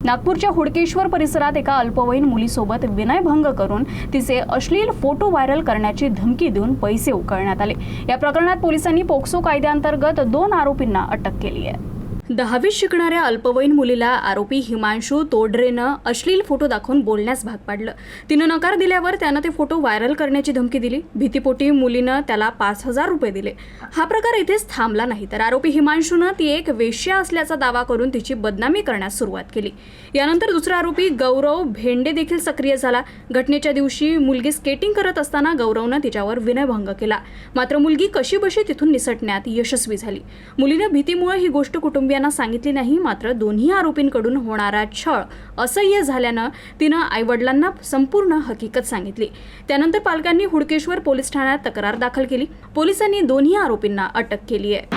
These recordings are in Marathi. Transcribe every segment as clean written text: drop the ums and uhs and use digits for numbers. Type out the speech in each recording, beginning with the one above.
नागपूरच्या हुडकेश्वर परिसरात एका अल्पवयीन मुलीसोबत विनयभंग करून तिचे अश्लील फोटो व्हायरल करण्याची धमकी देऊन पैसे उकळण्यात आले। या प्रकरणात पोलिसांनी पोक्सो कायद्याअंतर्गत 2 आरोपींना अटक केली आहे। 10वीत शिकणाऱ्या अल्पवयीन मुलीला आरोपी हिमांशू तोडरेनं अश्लील फोटो दाखवून बोलण्यास भाग पाडलं। तिनं नकार दिल्यावर त्यानं ते फोटो व्हायरल करण्याची धमकी दिली। भीतीपोटी मुलीनं त्याला 5000 रुपये दिले। हा प्रकार इथेच थांबला नाही, तर आरोपी हिमांशूनं ती एक वेश्या असल्याचा दावा करून तिची बदनामी करण्यास सुरुवात केली। यानंतर दुसरा आरोपी गौरव भेंडे देखील सक्रिय झाला। घटनेच्या दिवशी मुलगी स्केटिंग करत असताना गौरवनं तिच्यावर विनयभंग केला, मात्र मुलगी कशीबशी तिथून निसटण्यात यशस्वी झाली। मुलीनं भीतीमुळे ही गोष्ट कुटुंबियांना सांगितली नाही, मात्र दोन्ही आरोपींकडून होणारा छळ असह्य झाल्यानं तिनं आईवडिलांना संपूर्ण हकीकत सांगितली। त्यानंतर पालकांनी हुडकेश्वर पोलीस ठाण्यात तक्रार दाखल केली। पोलिसांनी दोन्ही आरोपींना अटक केली आहे।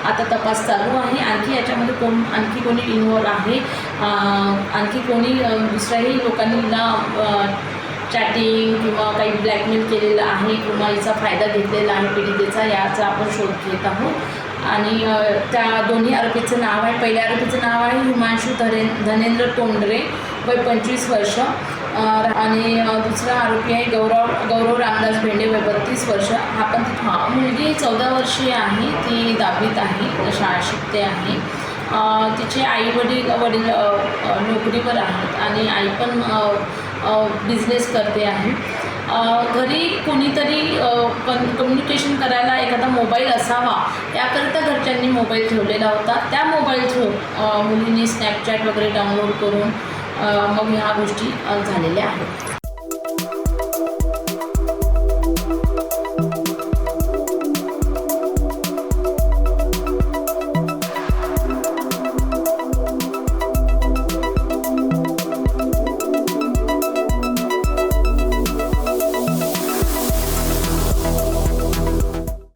आता तपास चालू आहे। आणखी याच्यामध्ये आणखी कोणी इन्व्हॉल्व आहे, आणखी कोणी दुसऱ्याही लोकांनी चॅटिंग किंवा काही ब्लॅकमेल केलेलं आहे किंवा याचा फायदा घेतलेला आहे पीडितेचा, याचा आपण शोध घेत आहोत। आणि त्या दोन्ही आरोपीचं नाव आहे, पहिल्या आरोपीचं नाव आहे हिमांशू धनेंद्र तोंडरे, वय 25 वर्ष, आणि दुसरा आरोपी आहे गौरव रामदास भेंडे, वय 32 वर्ष। हा पण मुलगी 14 वर्षीय आहे, ती 10वीत आहे, शाळा शिकते आहे। तिचे वडील नोकरीवर आहेत आणि आई पण बिझनेस करते आहे। घरी कोणीतरी कम्युनिकेशन करायला एखादा मोबाईल असावा, याकरिता घरच्यांनी मोबाईल ठेवलेला होता। त्या मोबाईल थ्रू मुलींनी स्नॅपचॅट वगैरे डाउनलोड करून मग ह्या गोष्टी झालेल्या आहेत।